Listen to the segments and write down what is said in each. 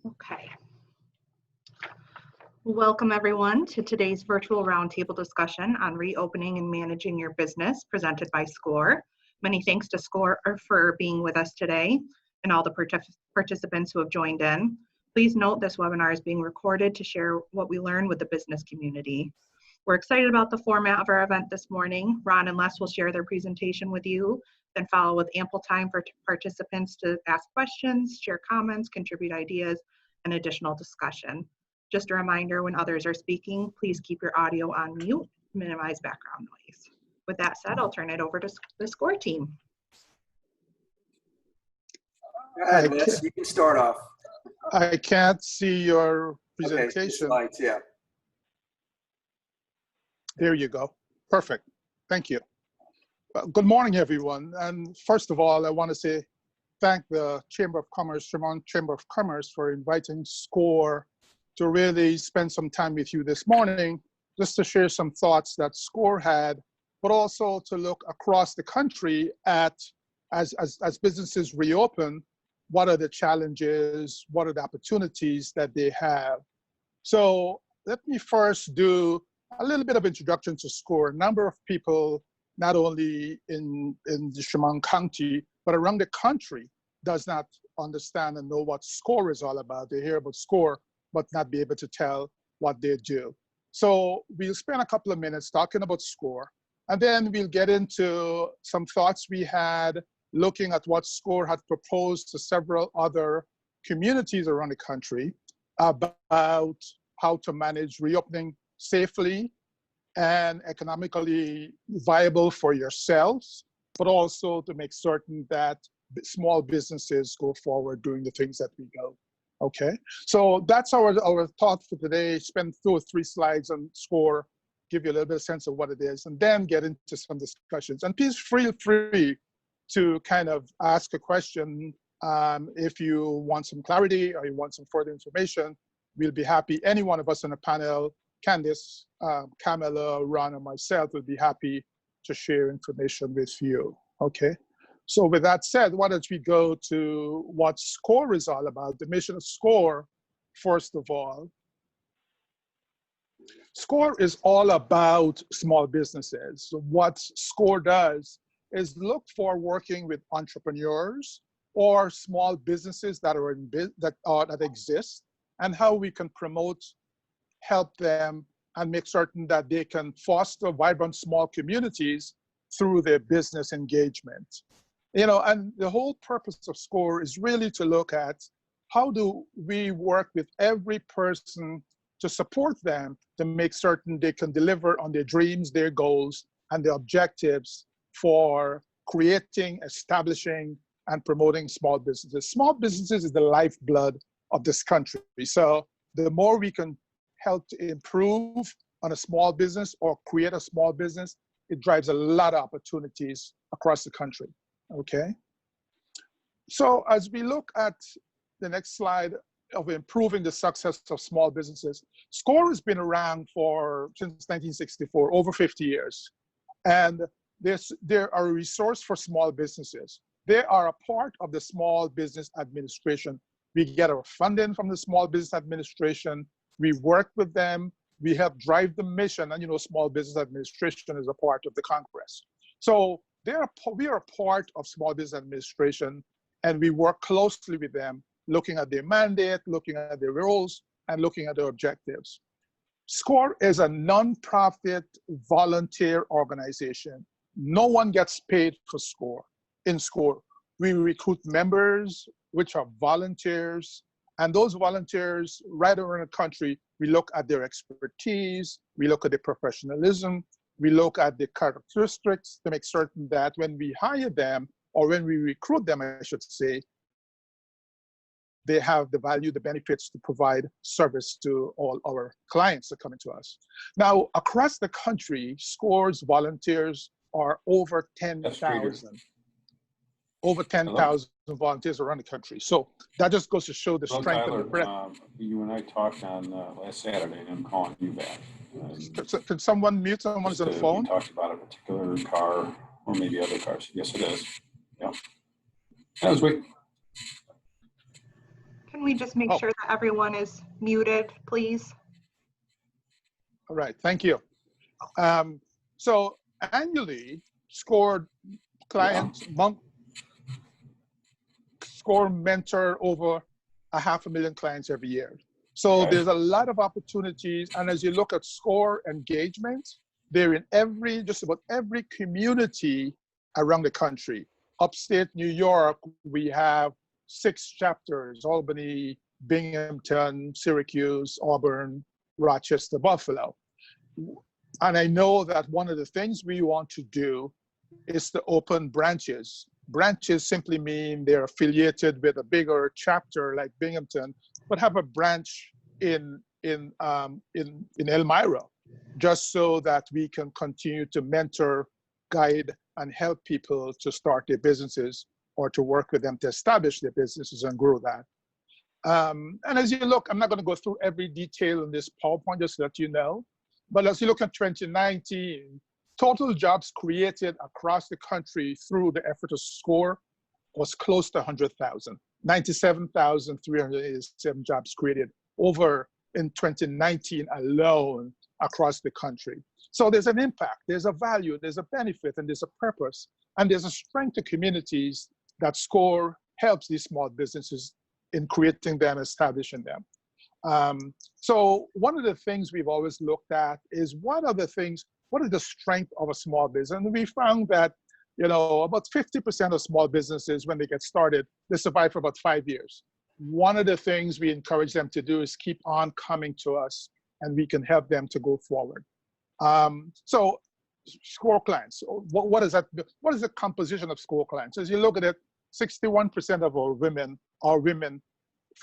Okay. Welcome everyone to today's virtual roundtable discussion on reopening and managing your business presented by SCORE. Many thanks to SCORE for being with us today and all the participants who have joined in. Please note this webinar is being recorded to share what we learned with the business community. We're excited about the format of our event this morning. Ron and Les will share their presentation with you, then follow with ample time for participants to ask questions, share comments, contribute ideas, and additional discussion. Just a reminder, when others are speaking, please keep your audio on mute, minimize background noise. With that said, I'll turn it over to the SCORE team. Go ahead, Les, you can start off. I can't see your presentation. Okay, slides, yeah. There you go. Perfect. Thank you. Good morning, everyone. And first of all, I want to thank the Chamber of Commerce, Vermont Chamber of Commerce, for inviting SCORE to really spend some time with you this morning, just to share some thoughts that SCORE had, but also to look across the country at, as businesses reopen, what are the challenges, what are the opportunities that they have. So let me first do a little bit of introduction to SCORE. A number of people, not only in the Chemung County, but around the country, does not understand and know what SCORE is all about. They hear about SCORE, but not be able to tell what they do. So we'll spend a couple of minutes talking about SCORE, and then we'll get into some thoughts we had looking at what SCORE had proposed to several other communities around the country about how to manage reopening safely and economically viable for yourselves, but also to make certain that small businesses go forward doing the things that we go. Okay, so that's our thought for today. Spend 2 or 3 slides on SCORE, give you a little bit of sense of what it is, and then get into some discussions. And please feel free to kind of ask a question if you want some clarity or you want some further information. We'll be happy. Any one of us on the panel, Candice, Camilla, Ron, and myself will be happy to share information with you. Okay. So with that said, why don't we go to what SCORE is all about? The mission of SCORE, first of all. SCORE is all about small businesses. So what SCORE does is look for working with entrepreneurs or small businesses that are that exist, and how we can promote, help them, and make certain that they can foster vibrant small communities through their business engagement. You know, and the whole purpose of SCORE is really to look at how do we work with every person to support them to make certain they can deliver on their dreams, their goals, and their objectives for creating, establishing, and promoting small businesses. Small businesses is the lifeblood of this country. So the more we can help to improve on a small business or create a small business, it drives a lot of opportunities across the country. Okay, so as we look at the next slide of improving the success of small businesses, SCORE has been around since 1964, over 50 years. And they're a resource for small businesses. They are a part of the Small Business Administration. We get our funding from the Small Business Administration. We work with them. We help drive the mission. And you know, Small Business Administration is a part of the Congress. So we are a part of Small Business Administration, and we work closely with them, looking at their mandate, looking at their roles, and looking at their objectives. SCORE is a non-profit volunteer organization. No one gets paid for SCORE. In SCORE, we recruit members, which are volunteers, and those volunteers right around the country, we look at their expertise, we look at their professionalism, we look at the characteristics to make certain that when we hire them, or when we recruit them, I should say, they have the value, the benefits to provide service to all our clients that come into us. Now, across the country, SCORE's volunteers are over 10,000. Over 10,000 volunteers around the country. So that just goes to show the strength and the breadth. You and I talked on last Saturday, and I'm calling you back. Could someone mute? Someone's on the phone? We talked about a particular car, or maybe other cars. Yes, it is. Yeah. That was great. Can we just make Oh. sure that everyone is muted, please? All right, thank you. So annually, SCORE clients, SCORE mentor over 500,000 clients every year. So Okay. there's a lot of opportunities. And as you look at SCORE engagement, they're in just about every community around the country. Upstate New York, we have 6 chapters: Albany, Binghamton, Syracuse, Auburn, Rochester, Buffalo. And I know that one of the things we want to do is to open branches. Branches simply mean they're affiliated with a bigger chapter like Binghamton, but have a branch in Elmira, just so that we can continue to mentor, guide, and help people to start their businesses or to work with them to establish their businesses and grow that. And as you look, I'm not going to go through every detail in this PowerPoint, just to let you know. But as you look at 2019, total jobs created across the country through the effort of SCORE was close to 100,000. 97,387 jobs created over in 2019 alone across the country. So there's an impact, there's a value, there's a benefit, and there's a purpose, and there's a strength to communities that SCORE helps these small businesses in creating them, establishing them. So one of the things we've always looked at is what is the strength of a small business? And we found that, about 50% of small businesses, when they get started, they survive for about 5 years. One of the things we encourage them to do is keep on coming to us, and we can help them to go forward. So SCORE clients, what is that? What is the composition of SCORE clients? As you look at it, 61% of our women are women,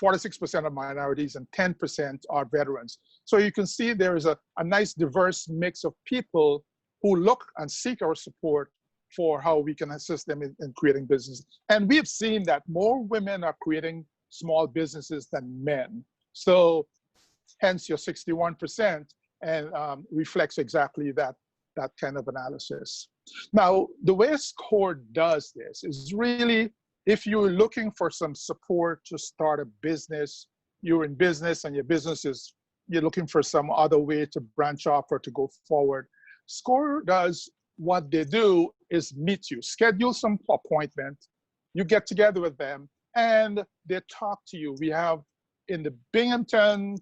46% are minorities, and 10% are veterans. So you can see there is a nice diverse mix of people who look and seek our support for how we can assist them in creating business. And we have seen that more women are creating small businesses than men. So hence your 61% and reflects exactly that kind of analysis. Now, the way SCORE does this is really, if you're looking for some support to start a business, you're in business and you're looking for some other way to branch off or to go forward, SCORE does what they do is meet you, schedule some appointment, you get together with them, and they talk to you. We have in the Binghamton,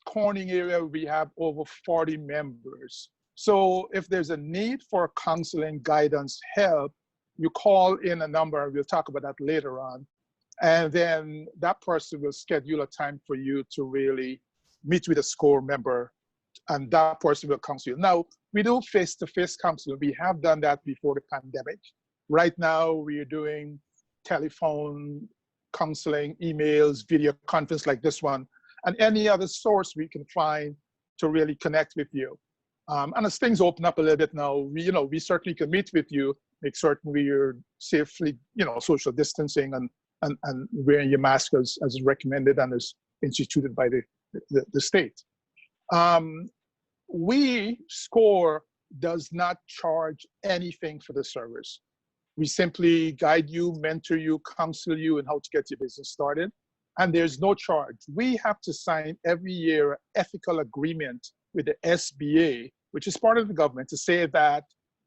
Corning area, we have over 40 members. So if there's a need for counseling, guidance, help, you call in a number, and we'll talk about that later on. And then that person will schedule a time for you to really meet with a SCORE member, and that person will counsel you. Now, we do face-to-face counseling. We have done that before the pandemic. Right now, we are doing telephone counseling, emails, video conference like this one, and any other source we can find to really connect with you. And as things open up a little bit now, we certainly can meet with you, make certain we are safely, social distancing and wearing your mask as recommended and as instituted by the state. SCORE does not charge anything for the service. We simply guide you, mentor you, counsel you in how to get your business started. And there's no charge. We have to sign every year an ethical agreement with the SBA, which is part of the government, to say that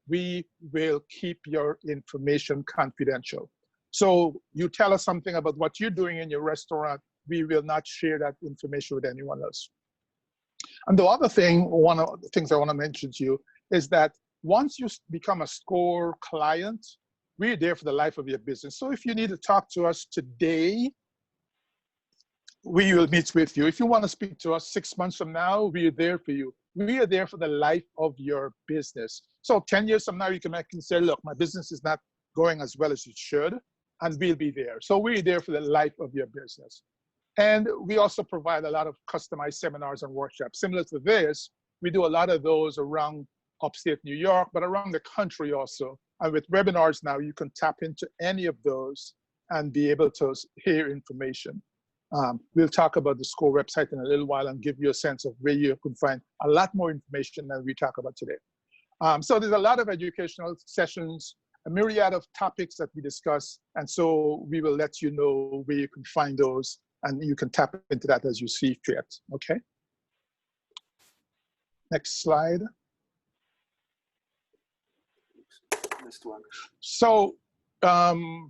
we will keep your information confidential. So you tell us something about what you're doing in your restaurant, we will not share that information with anyone else. And the other thing, one of the things I want to mention to you is that once you become a SCORE client, we're there for the life of your business. So if you need to talk to us today, we will meet with you. If you want to speak to us 6 months from now, we are there for you. We are there for the life of your business. So 10 years from now, you can say, look, my business is not going as well as it should, and we'll be there. So we're there for the life of your business. And we also provide a lot of customized seminars and workshops. Similar to this, we do a lot of those around upstate New York, but around the country also. And with webinars now, you can tap into any of those and be able to hear information. We'll talk about the SCORE website in a little while and give you a sense of where you can find a lot more information than we talk about today. So there's a lot of educational sessions, a myriad of topics that we discuss. And so we will let you know where you can find those and you can tap into that as you see fit, okay? Next slide. Missed one. So, You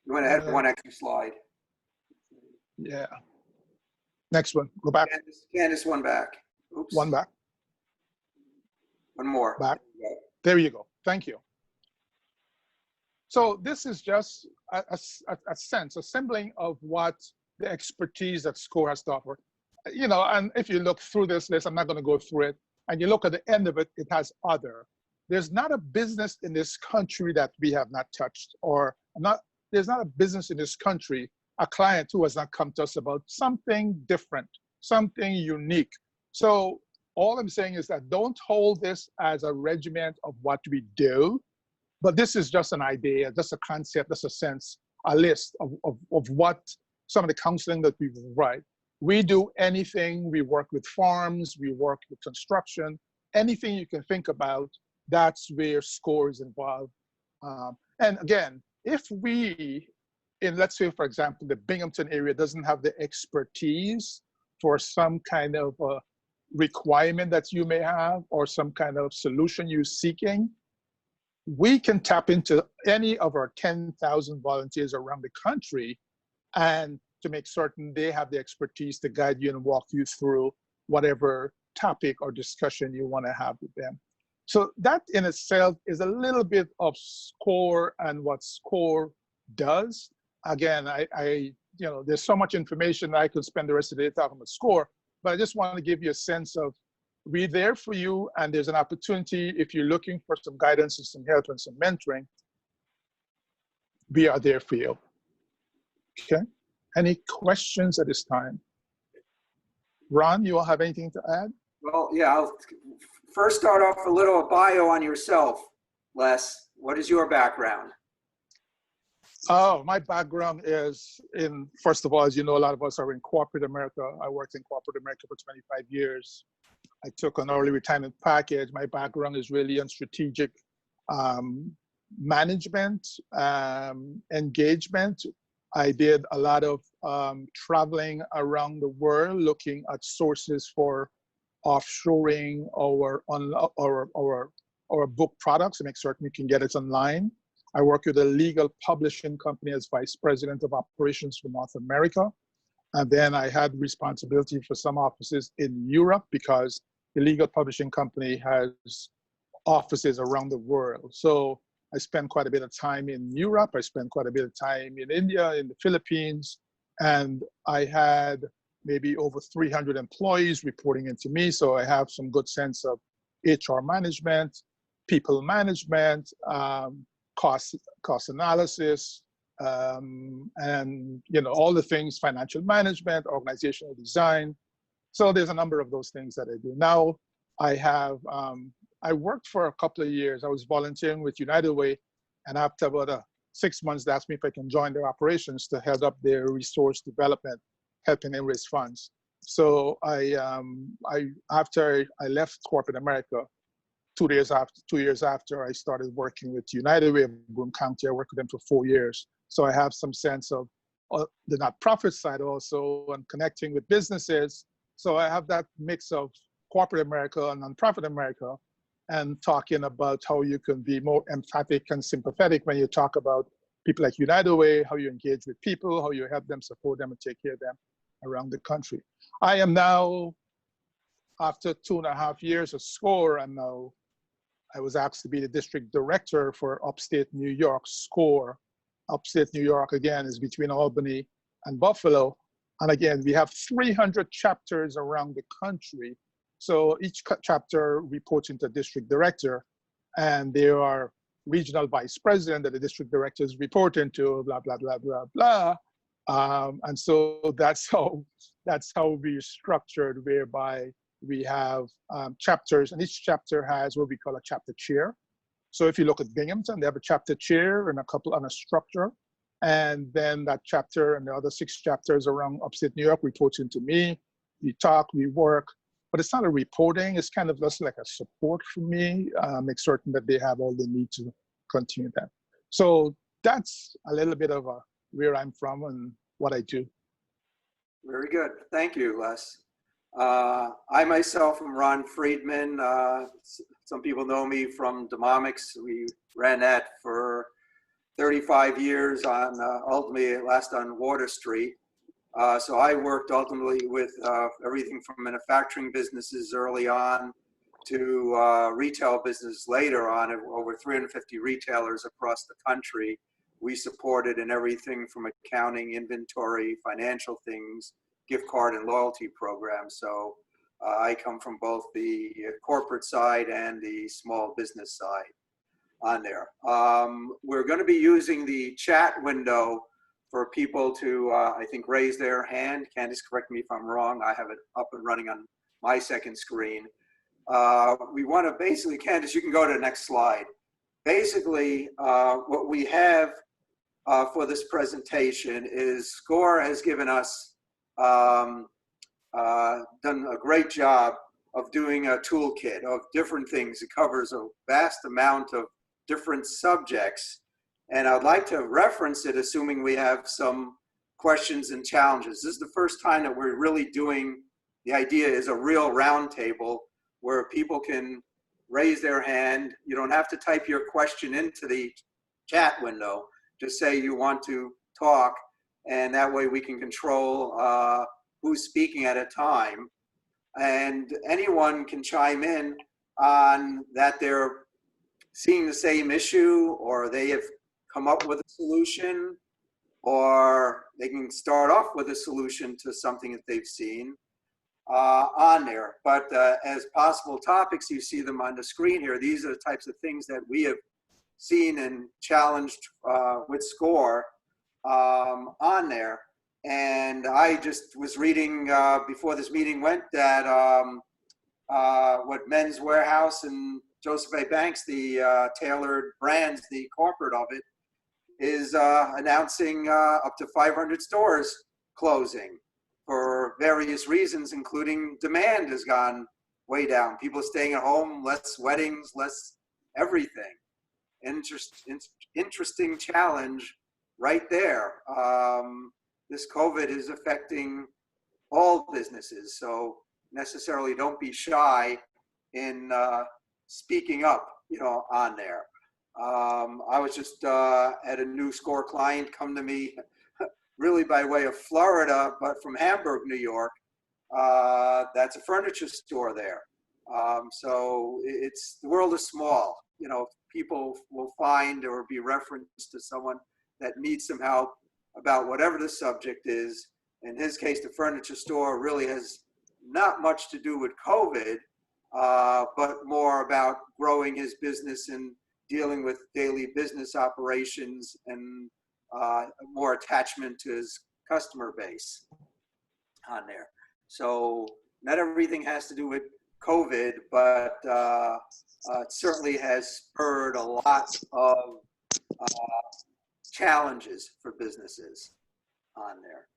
went ahead one extra slide. yeah. Next one, go back. Candace, one back. Oops. One back, One more. back. There you go, thank you. So this is just a sense, a sampling of what the expertise that SCORE has to offer. You know, and if you look through this list, I'm not gonna go through it, and you look at the end of it, it has other. There's not a business in this country that we have not touched, or there's not a business in this country, a client who has not come to us about something different, something unique. So all I'm saying is that don't hold this as a regiment of what we do, but this is just an idea, just a concept, just a sense, a list of what some of the counseling that we provide. We do anything, we work with farms, we work with construction, anything you can think about, that's where SCORE is involved. And again, if we, let's say, for example, the Binghamton area doesn't have the expertise for some kind of requirement that you may have or some kind of solution you're seeking, we can tap into any of our 10,000 volunteers around the country and to make certain they have the expertise to guide you and walk you through whatever topic or discussion you want to have with them. So that in itself is a little bit of SCORE and what SCORE does. Again, you know, there's so much information that I could spend the rest of the day talking about SCORE, but I just want to give you a sense of we're there for you, and there's an opportunity if you're looking for some guidance and some help and some mentoring, we are there for you. Okay, any questions at this time? Ron, you all have anything to add? Well, yeah, I'll first start off a little bio on yourself, Les. What is your background? Oh, my background is first of all, as you know, a lot of us are in corporate America. I worked in corporate America for 25 years. I took an early retirement package. My background is really on strategic management, engagement. I did a lot of traveling around the world, looking at sources for offshoring our book products to make certain we can get it online. I work with a legal publishing company as vice president of operations for North America. And then I had responsibility for some offices in Europe because the legal publishing company has offices around the world. So I spent quite a bit of time in Europe. I spent quite a bit of time in India, in the Philippines, and I had maybe over 300 employees reporting into me. So I have some good sense of HR management, people management, cost analysis, and you know, all the things, financial management, organizational design. So there's a number of those things that I do. Now I have, I worked for a couple of years. I was volunteering with United Way, and after about 6 months, they asked me if I can join their operations to head up their resource development, helping them raise funds. So after I left corporate America, 2 years after, I started working with United Way of Broome County. I worked with them for 4 years. So I have some sense of the nonprofit side also, and connecting with businesses. So I have that mix of corporate America and nonprofit America, and talking about how you can be more emphatic and sympathetic when you talk about people like United Way, how you engage with people, how you help them, support them, and take care of them around the country. I am now, after 2.5 years of SCORE, I was asked to be the district director for upstate New York. SCORE, upstate New York, again, is between Albany and Buffalo. And again, we have 300 chapters around the country. So each chapter reports into district director, and there are regional vice president that the district directors report into, blah, blah, blah, blah, blah. And so that's how we're structured, whereby we have chapters, and each chapter has what we call a chapter chair. So if you look at Binghamton, they have a chapter chair and a structure. And then that chapter and the other 6 chapters around upstate New York reports into me. We talk, we work, but it's not a reporting. It's kind of just like a support for me, make certain that they have all they need to continue that. So that's a little bit of a where I'm from and what I do. Very good. Thank you, Les. I myself am Ron Friedman. Some people know me from Demomics. We ran that for 35 years on, ultimately it lasted on Water Street. So I worked ultimately with everything from manufacturing businesses early on to retail business later on, over 350 retailers across the country. We supported in everything from accounting, inventory, financial things, gift card and loyalty programs. So I come from both the corporate side and the small business side on there. We're going to be using the chat window for people to, I think, raise their hand. Candice, correct me if I'm wrong. I have it up and running on my second screen. We want to basically, Candice, you can go to the next slide. Basically, what we have for this presentation is SCORE has given us, done a great job of doing a toolkit of different things. It covers a vast amount of different subjects. And I'd like to reference it, assuming we have some questions and challenges. This is the first time that we're really doing, the idea is a real roundtable where people can raise their hand. You don't have to type your question into the chat window. Just say you want to talk, and that way we can control who's speaking at a time. And anyone can chime in on that they're seeing the same issue, or they have come up with a solution, or they can start off with a solution to something that they've seen on there. But as possible topics, you see them on the screen here. These are the types of things that we have seen and challenged with SCORE on there. And I just was reading before this meeting went that what Men's Warehouse and Joseph A. Banks, the tailored brands, the corporate of it, is announcing up to 500 stores closing for various reasons, including demand has gone way down. People are staying at home, less weddings, less everything. Interesting challenge right there. This COVID is affecting all businesses, so necessarily don't be shy in speaking up, on there. I was just at a new SCORE client come to me, really by way of Florida, but from Hamburg, New York. That's a furniture store there. So the world is small. People will find or be referenced to someone that needs some help about whatever the subject is. In his case, the furniture store really has not much to do with COVID, but more about growing his business and dealing with daily business operations and more attachment to his customer base on there. So not everything has to do with COVID, but it certainly has spurred a lot of challenges for businesses on there.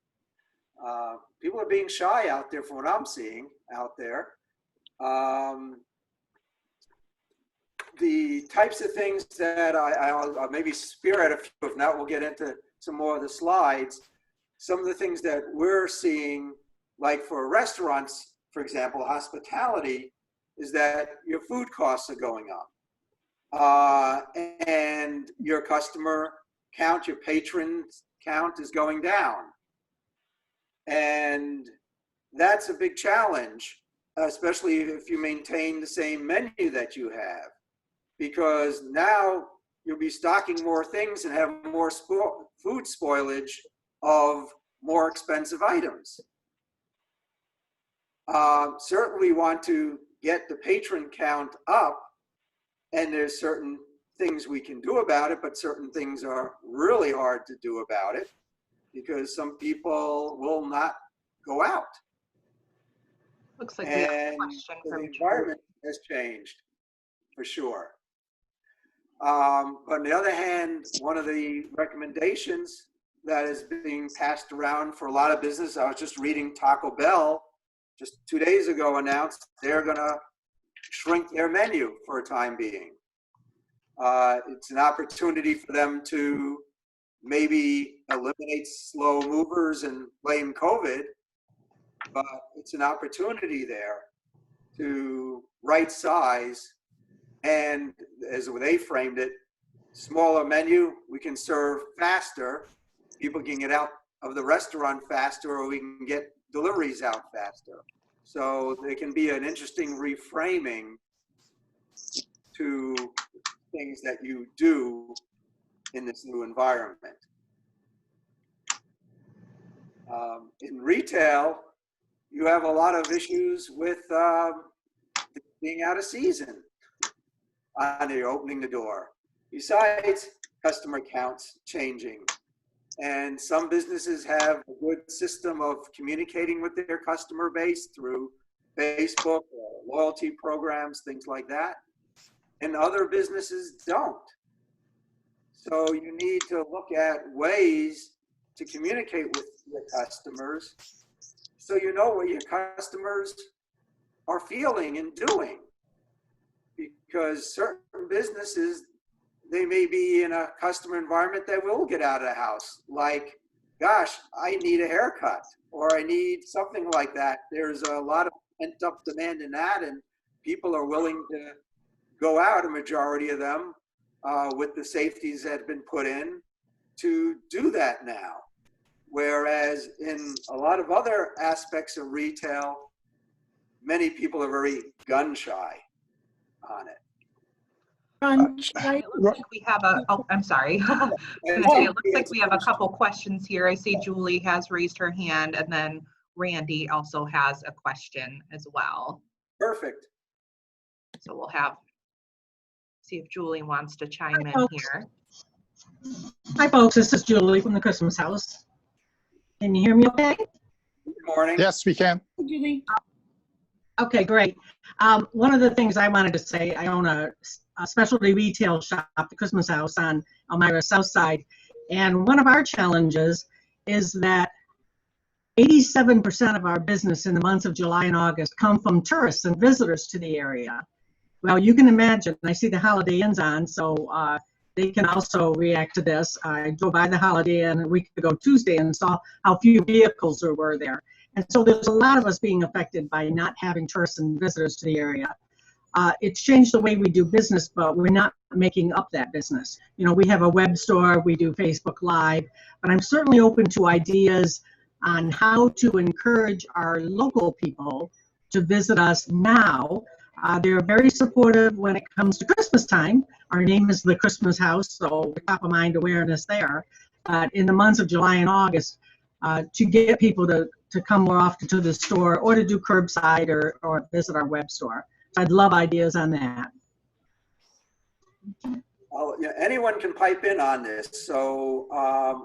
People are being shy out there from what I'm seeing out there. The types of things that I'll maybe spearhead a few, if not, we'll get into some more of the slides. Some of the things that we're seeing, like for restaurants, for example, hospitality, is that your food costs are going up. And your customer count, your patron count is going down. And that's a big challenge, especially if you maintain the same menu that you have, because now you'll be stocking more things and have more food spoilage of more expensive items. Certainly want to get the patron count up, and there's certain things we can do about it, but certain things are really hard to do about it because some people will not go out. Looks like we have a And question the from environment has changed for sure. But on the other hand, one of the recommendations that is being passed around for a lot of business, I was just reading Taco Bell just 2 days ago announced they're gonna shrink their menu for a time being. It's an opportunity for them to maybe eliminates slow movers and blame COVID, but it's an opportunity there to right size. And as they framed it, smaller menu, we can serve faster. People can get out of the restaurant faster, or we can get deliveries out faster. So there can be an interesting reframing to things that you do in this new environment. In retail, you have a lot of issues with being out of season on your opening the door. Besides customer counts changing. And some businesses have a good system of communicating with their customer base through Facebook or loyalty programs, things like that. And other businesses don't. So you need to look at ways to communicate with your customers so you know what your customers are feeling and doing. Because certain businesses, they may be in a customer environment that will get out of the house. Like, gosh, I need a haircut, or I need something like that. There's a lot of pent up demand in that, and people are willing to go out, a majority of them, with the safeties that have been put in to do that now. Whereas in a lot of other aspects of retail, many people are very gun shy on it. It looks like we have a, oh, I'm sorry. I was gonna say, it looks like we have a couple questions here. I see Julie has raised her hand, and then Randy also has a question as well. Perfect. So we'll see if Julie wants to chime in here. Hi folks, this is Julie from the Christmas house. Can you hear me okay? Good morning. Yes, we can. Julie. Okay, great. One of the things I wanted to say, I own a specialty retail shop, the Christmas house on Elmira South Side. And one of our challenges is that 87% of our business in the months of July and August come from tourists and visitors to the area. Well, you can imagine, I see the Holiday Inn's on, so they can also react to this. I drove by the Holiday Inn a week ago Tuesday and saw how few vehicles there were there. And so there's a lot of us being affected by not having tourists and visitors to the area. It's changed the way we do business, but we're not making up that business. You know, we have a web store, we do Facebook Live, but I'm certainly open to ideas on how to encourage our local people to visit us now. They're very supportive when it comes to Christmas time. Our name is the Christmas House, so top of mind awareness there. In the months of July and August, to get people to come more often to the store or to do curbside or visit our web store. So I'd love ideas on that. Yeah, anyone can pipe in on this. So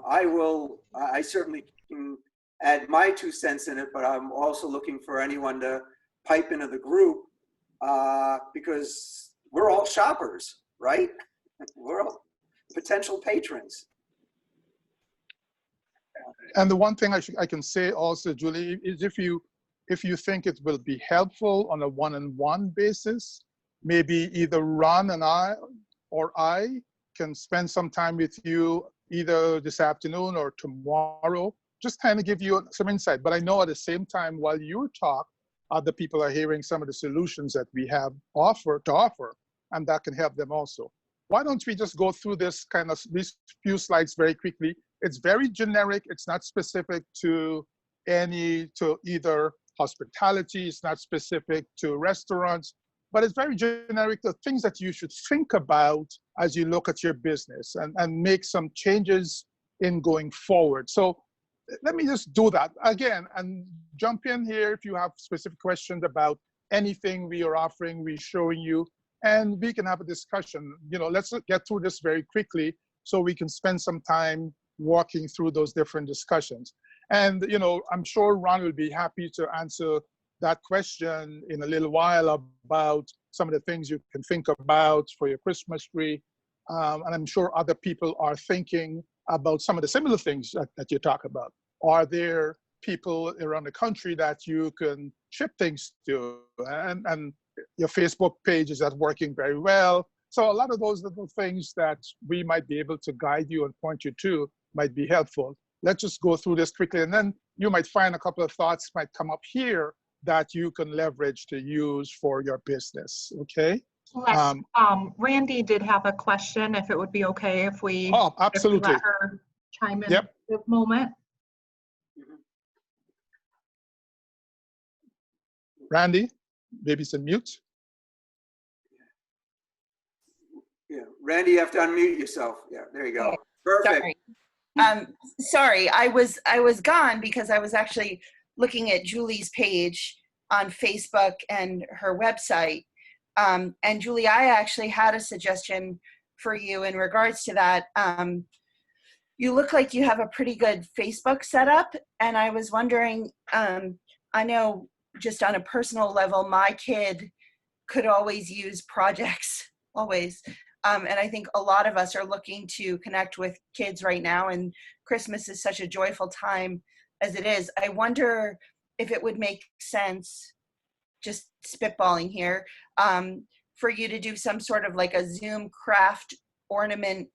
I certainly can add my 2 cents in it, but I'm also looking for anyone to pipe into the group because we're all shoppers, right? We're all potential patrons. And the one thing I can say also, Julie, is if you think it will be helpful on a one-on-one basis, maybe either Ron and I can spend some time with you either this afternoon or tomorrow, just kind of give you some insight. But I know at the same time, while you talk, other people are hearing some of the solutions that we have to offer, and that can help them also. Why don't we just go through these few slides very quickly? It's very generic. It's not specific to either hospitality. It's not specific to restaurants, but it's very generic. The things that you should think about as you look at your business and make some changes in going forward. So let me just do that again and jump in here if you have specific questions about anything we are offering, we're showing you, and we can have a discussion. You know, let's get through this very quickly so we can spend some time walking through those different discussions. And, you know, I'm sure Ron will be happy to answer that question in a little while about some of the things you can think about for your Christmas tree. And I'm sure other people are thinking about some of the similar things that you talk about. Are there people around the country that you can ship things to? And your Facebook page, is that working very well? So a lot of those little things that we might be able to guide you and point you to might be helpful. Let's just go through this quickly, and then you might find a couple of thoughts might come up here that you can leverage to use for your business, okay? Les, Randy did have a question, if it would be okay if we, Oh, if we absolutely. let her chime in Yep. at this moment. Randy, maybe it's on mute. Yeah, Randy, you have to unmute yourself. Yeah, there you go. Perfect. Sorry, I was gone because I was actually looking at Julie's page on Facebook and her website. And Julie, I actually had a suggestion for you in regards to that. You look like you have a pretty good Facebook setup, and I was wondering, I know just on a personal level, my kid could always use projects, always. And I think a lot of us are looking to connect with kids right now, and Christmas is such a joyful time as it is. I wonder if it would make sense, just spitballing here, for you to do some sort of like a Zoom craft ornament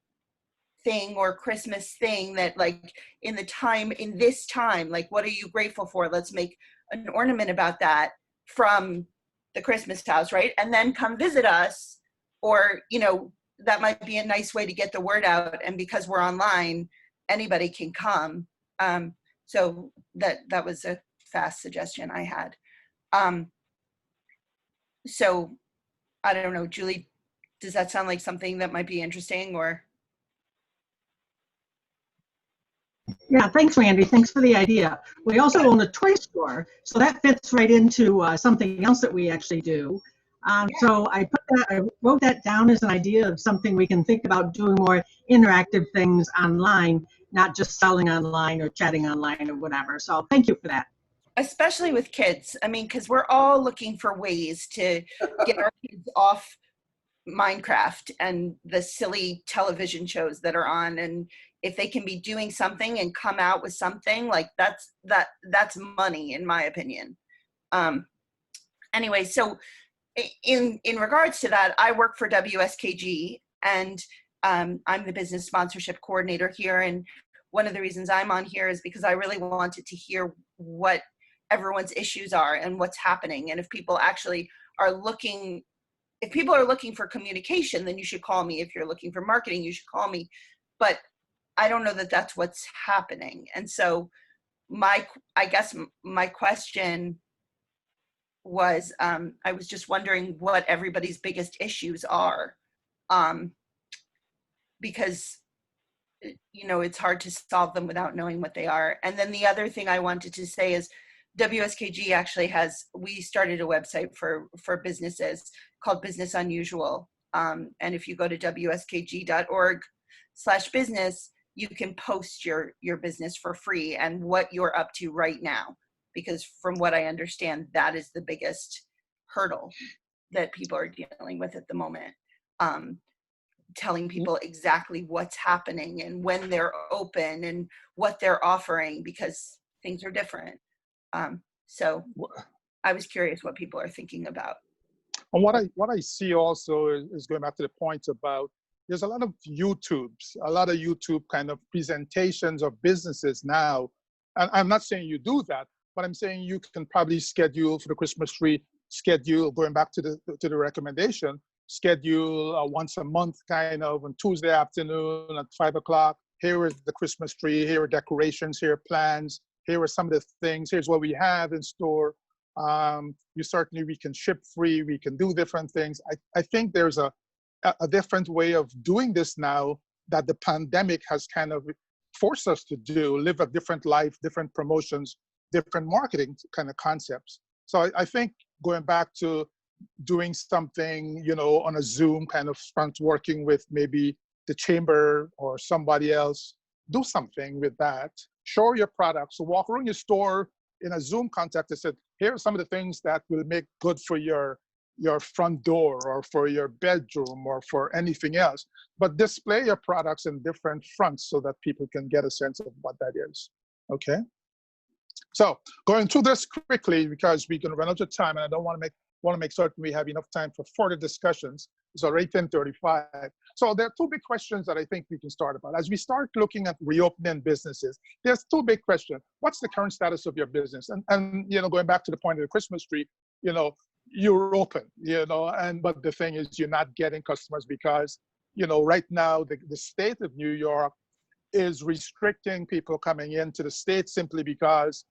thing or Christmas thing that, like, in this time, like, what are you grateful for? Let's make an ornament about that from the Christmas house, right? And then come visit us, or, you know, that might be a nice way to get the word out. And because we're online, anybody can come. So that was a fast suggestion I had. So I don't know, Julie, does that sound like something that might be interesting? Or? Yeah, thanks, Randy. Thanks for the idea. We also own a toy store, so that fits right into something else that we actually do. So I wrote that down as an idea of something we can think about doing more interactive things online, not just selling online or chatting online or whatever. So thank you for that. Especially with kids. I mean, because we're all looking for ways to get our kids off Minecraft and the silly television shows that are on. And if they can be doing something and come out with something, like that's money, in my opinion. Anyway, so in regards to that, I work for WSKG, and I'm the business sponsorship coordinator here. And one of the reasons I'm on here is because I really wanted to hear what everyone's issues are and what's happening. And if people actually are looking, if people are looking for communication, then you should call me. If you're looking for marketing, you should call me. But I don't know that that's what's happening. And so I guess my question was, I was just wondering what everybody's biggest issues are, because, you know, it's hard to solve them without knowing what they are. And then the other thing I wanted to say is WSKG actually we started a website for businesses called Business Unusual. And if you go to wskg.org/business, you can post your business for free and what you're up to right now. Because from what I understand, that is the biggest hurdle that people are dealing with at the moment. Telling people exactly what's happening and when they're open and what they're offering, because things are different. So I was curious what people are thinking about. And what I see also is going back to the point about, there's a lot of YouTube kind of presentations of businesses now. And I'm not saying you do that, but I'm saying you can probably schedule for the Christmas tree, going back to the recommendation, schedule once a month kind of on Tuesday afternoon at 5 o'clock. Here is the Christmas tree, here are decorations, here are plans, here are some of the things, here's what we have in store. We can ship free, we can do different things. I think there's a different way of doing this now that the pandemic has kind of forced us to do, live a different life, different promotions, different marketing kind of concepts. So I think going back to doing something, you know, on a Zoom kind of front, working with maybe the chamber or somebody else, do something with that. Show your products. So walk around your store in a Zoom context and said, here are some of the things that will make good for your front door or for your bedroom or for anything else. But display your products in different fronts so that people can get a sense of what that is. Okay? So going through this quickly, because we're going to run out of time, and I don't want to make certain we have enough time for further discussions. It's already 10:35. So there are two big questions that I think we can start about. As we start looking at reopening businesses, there's two big questions. What's the current status of your business? And going back to the point of the Christmas tree, you're open, but the thing is you're not getting customers because, right now the state of New York is restricting people coming into the state simply because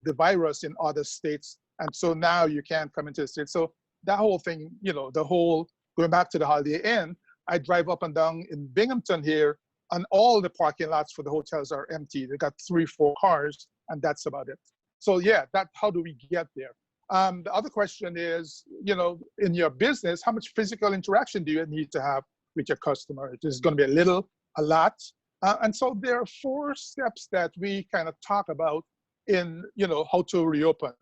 the virus in other states. And so now you can't come into the state. So that whole thing, going back to the Holiday Inn, I drive up and down in Binghamton here, and all the parking lots for the hotels are empty. They got 3-4 cars, and that's about it. So yeah, how do we get there? The other question is, in your business, how much physical interaction do you need to have with your customer? Is it going to be a little, a lot? And so there are 4 steps that we kind of talk about in, how to reopen.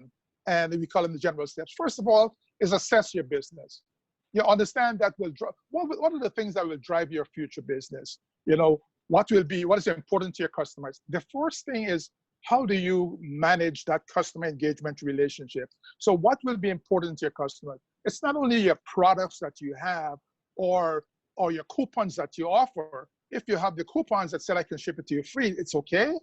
And we call them the general steps. First of all, is assess your business. You understand that what are the things that will drive your future business? What is important to your customers? The first thing is, how do you manage that customer engagement relationship? So what will be important to your customers? It's not only your products that you have or your coupons that you offer. If you have the coupons that said I can ship it to you free, it's okay.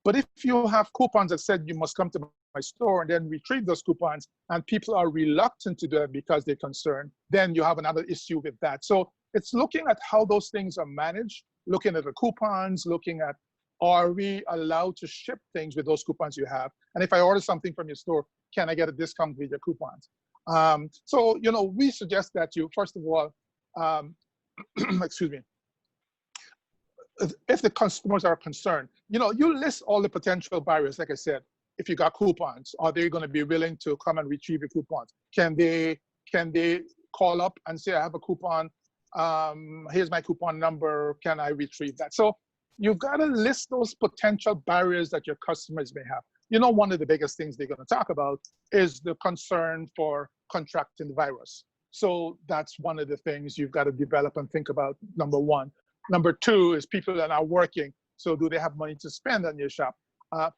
But if you have coupons that said you must come to my store and then retrieve those coupons and people are reluctant to do it because they're concerned, then you have another issue with that. So it's looking at how those things are managed, looking at the coupons, looking at, are we allowed to ship things with those coupons you have? And if I order something from your store, can I get a discount with your coupons? So, we suggest that you, first of all, excuse me, if the customers are concerned, you list all the potential barriers. Like I said, if you got coupons, are they going to be willing to come and retrieve your coupons? Can they call up and say, I have a coupon, here's my coupon number, can I retrieve that? So you've got to list those potential barriers that your customers may have. One of the biggest things they're going to talk about is the concern for contracting the virus. So that's one of the things you've got to develop and think about, number one. Number two is people that are working. So do they have money to spend on your shop?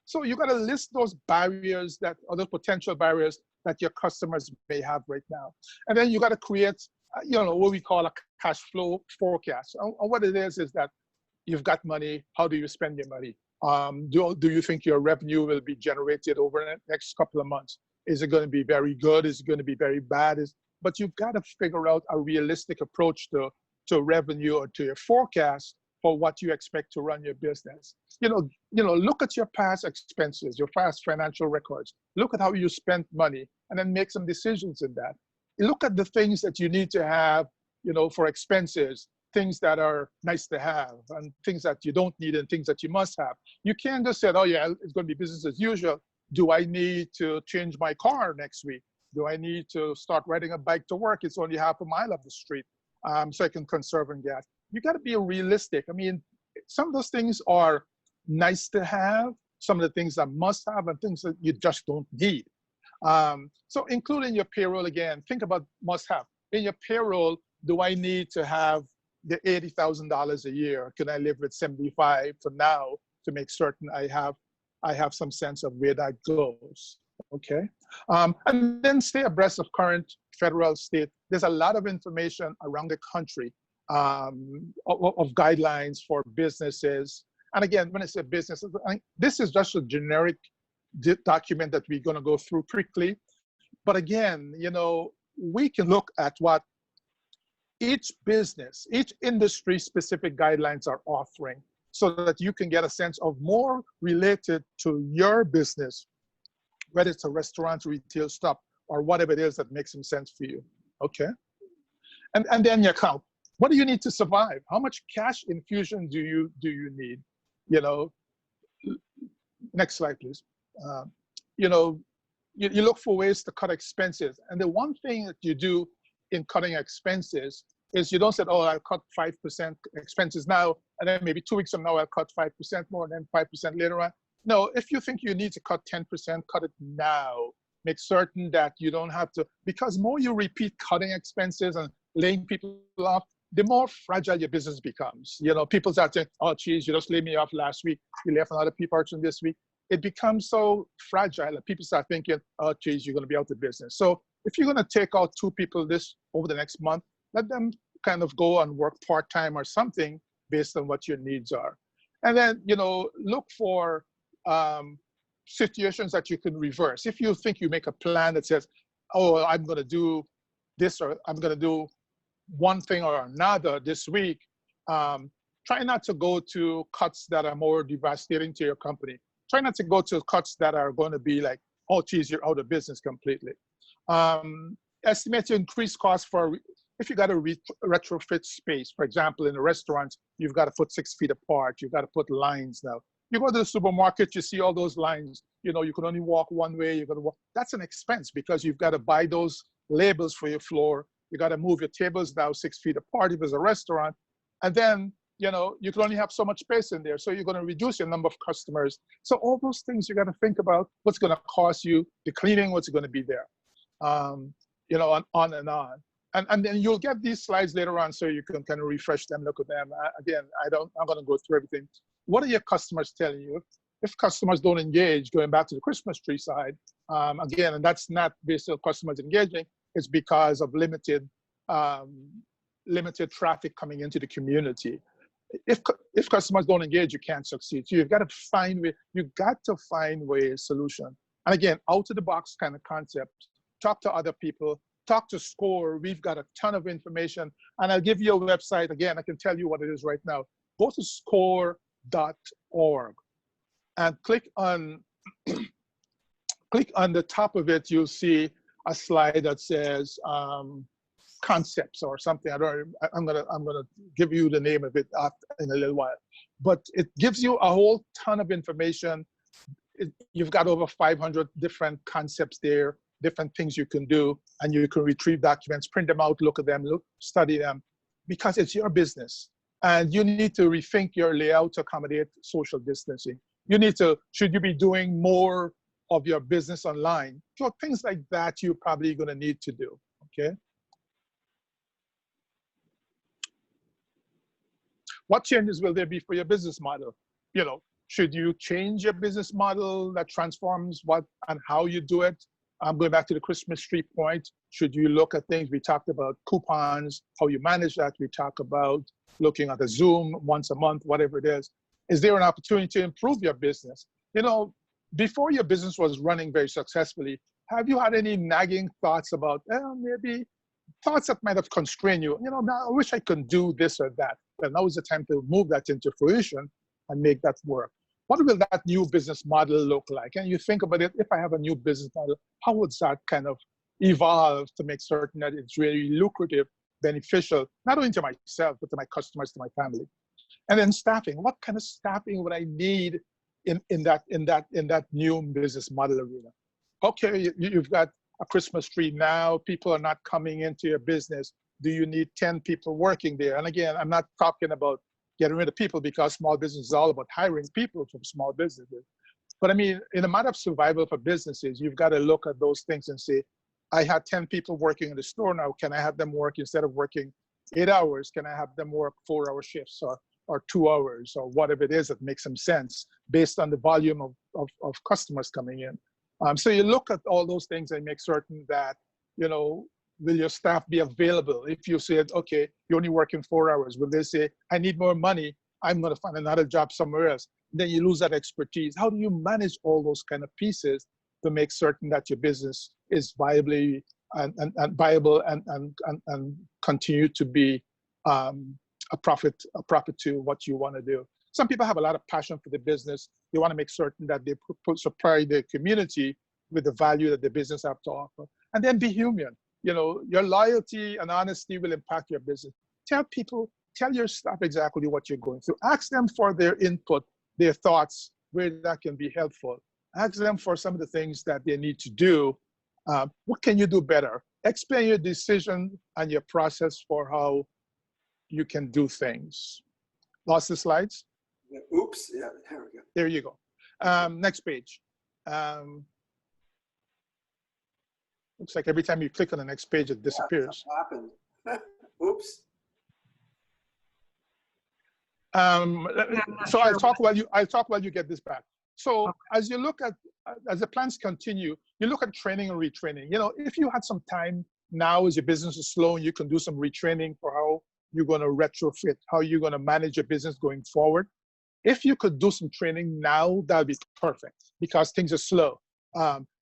So you got to list those barriers those potential barriers that your customers may have right now. And then you got to create, what we call a cash flow forecast. And what it is that you've got money. How do you spend your money? Do you think your revenue will be generated over the next couple of months? Is it going to be very good? Is it going to be very bad? But you've got to figure out a realistic approach to revenue or to your forecast for what you expect to run your business. Look at your past expenses, your past financial records. Look at how you spent money and then make some decisions in that. Look at the things that you need to have, for expenses, things that are nice to have and things that you don't need and things that you must have. You can't just say, oh yeah, it's going to be business as usual. Do I need to change my car next week? Do I need to start riding a bike to work? It's only half a mile up the street. So I can conserve on gas. You got to be realistic. I mean, some of those things are nice to have, some of the things that must have, and things that you just don't need. So including your payroll, again, think about must have. In your payroll, do I need to have the $80,000 a year? Can I live with 75 for now to make certain I have some sense of where that goes? Okay, and then stay abreast of current federal, state. There's a lot of information around the country of guidelines for businesses. And again, when I say businesses, this is just a generic document that we're going to go through quickly. But again, we can look at what each business, each industry specific guidelines are offering so that you can get a sense of more related to your business, whether it's a restaurant, retail stop, or whatever it is that makes some sense for you, okay? And then your account. What do you need to survive? How much cash infusion do you need? Next slide, please. You look for ways to cut expenses. And the one thing that you do in cutting expenses is you don't say, oh, I'll cut 5% expenses now, and then maybe 2 weeks from now, I'll cut 5% more, and then 5% later on. No, if you think you need to cut 10%, cut it now. Make certain that you don't have to, because more you repeat cutting expenses and laying people off, the more fragile your business becomes. People start saying, oh, geez, you just laid me off last week. You left another person this week. It becomes so fragile that people start thinking, oh, geez, you're going to be out of business. So if you're going to take out 2 people over the next month, let them kind of go and work part-time or something based on what your needs are. And then, look for situations that you can reverse. If you think you make a plan that says, oh, I'm going to do this, or I'm going to do one thing or another this week, try not to go to cuts that are more devastating to your company. Try not to go to cuts that are going to be like, oh, geez, you're out of business completely. Estimate your increased cost for, if you got to retrofit space. For example, in a restaurant, you've got to put 6 feet apart. You've got to put lines now. You go to the supermarket, you see all those lines. You can only walk one way. You're going to walk. That's an expense because you've got to buy those labels for your floor. You got to move your tables now 6 feet apart if it's a restaurant. And then, you can only have so much space in there. So you're going to reduce your number of customers. So all those things you got to think about. What's going to cost you, the cleaning, what's going to be there, on and on. And then you'll get these slides later on so you can kind of refresh them, look at them. Again, I'm going to go through everything. What are your customers telling you? If customers don't engage, going back to the Christmas tree side, again, and that's not based on customers engaging, it's because of limited traffic coming into the community. If customers don't engage, you can't succeed. So you've got to find ways, solution. And again, out of the box kind of concept. Talk to other people. Talk to SCORE. We've got a ton of information. And I'll give you a website. Again, I can tell you what it is right now. Go to score.org and click on the top of it. You'll see a slide that says concepts or something. I'm gonna give you the name of it in a little while. But it gives you a whole ton of information. You've got over 500 different concepts there, different things you can do, and you can retrieve documents, print them out, look at them, study them, because it's your business. And you need to rethink your layout to accommodate social distancing. Should you be doing more of your business online? So things like that you're probably gonna need to do, okay? What changes will there be for your business model? Should you change your business model that transforms what and how you do it? I'm going back to the Christmas tree point. Should you look at things? We talked about coupons, how you manage that. We talk about looking at a Zoom once a month, whatever it is. Is there an opportunity to improve your business? Before your business was running very successfully, have you had any nagging thoughts about, maybe thoughts that might have constrained you? Now I wish I could do this or that. Well, now is the time to move that into fruition and make that work. What will that new business model look like? And you think about it, if I have a new business model, how would that kind of evolve to make certain that it's really lucrative, beneficial, not only to myself, but to my customers, to my family? And then staffing. What kind of staffing would I need in that new business model arena? Okay, you've got a Christmas tree now. People are not coming into your business. Do you need 10 people working there? And again, I'm not talking about getting rid of people, because small business is all about hiring people from small businesses. But I mean, in a matter of survival for businesses, you've got to look at those things and say, I had 10 people working in the store now. Can I have them work, instead of working 8 hours, can I have them work 4-hour shifts or 2 hours or whatever it is that makes some sense based on the volume of customers coming in? So you look at all those things and make certain that, will your staff be available? If you said, okay, you're only working 4 hours, will they say, I need more money, I'm going to find another job somewhere else? Then you lose that expertise. How do you manage all those kind of pieces to make certain that your business is viable and continue to be a profit to what you want to do? Some people have a lot of passion for the business. They want to make certain that they supply their community with the value that the business have to offer. And then be human. Your loyalty and honesty will impact your business. Tell your staff exactly what you're going through. Ask them for their input, their thoughts, where that can be helpful. Ask them for some of the things that they need to do. What can you do better? Explain your decision and your process for how you can do things. Lost the slides? Oops, yeah, there we go. There you go. Next page. Looks like every time you click on the next page, it disappears. Yeah, something happened. Oops. So I'll talk while you get this back. So as you look at, as the plans continue, you look at training and retraining. If you had some time now as your business is slow, you can do some retraining for how you're going to retrofit, how you're going to manage your business going forward. If you could do some training now, that would be perfect because things are slow.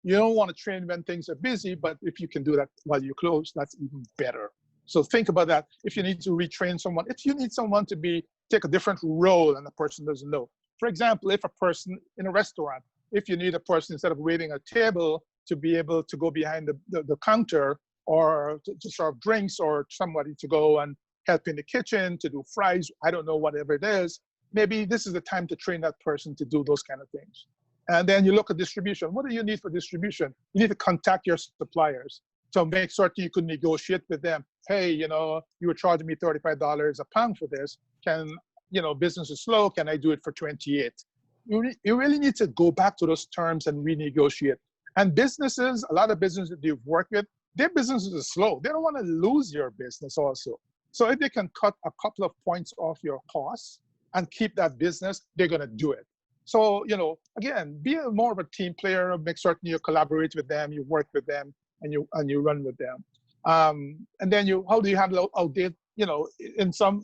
You don't want to train when things are busy, but if you can do that while you're closed, that's even better. So think about that. If you need to retrain someone, if you need someone to take a different role and the person doesn't know. For example, if a person in a restaurant, if you need a person instead of waiting at a table to be able to go behind the counter or to serve drinks or somebody to go and help in the kitchen, to do fries, I don't know, whatever it is, maybe this is the time to train that person to do those kind of things. And then you look at distribution. What do you need for distribution? You need to contact your suppliers to make certain you could negotiate with them. Hey, you were charging me $35 a pound for this. Business is slow. Can I do it for 28? You really need to go back to those terms and renegotiate. And businesses, a lot of businesses that you've worked with, their businesses are slow. They don't want to lose your business also. So if they can cut a couple of points off your costs and keep that business, they're going to do it. So, again, be more of a team player, make certain you collaborate with them, you work with them, and you run with them. And then how do you handle outdated, in some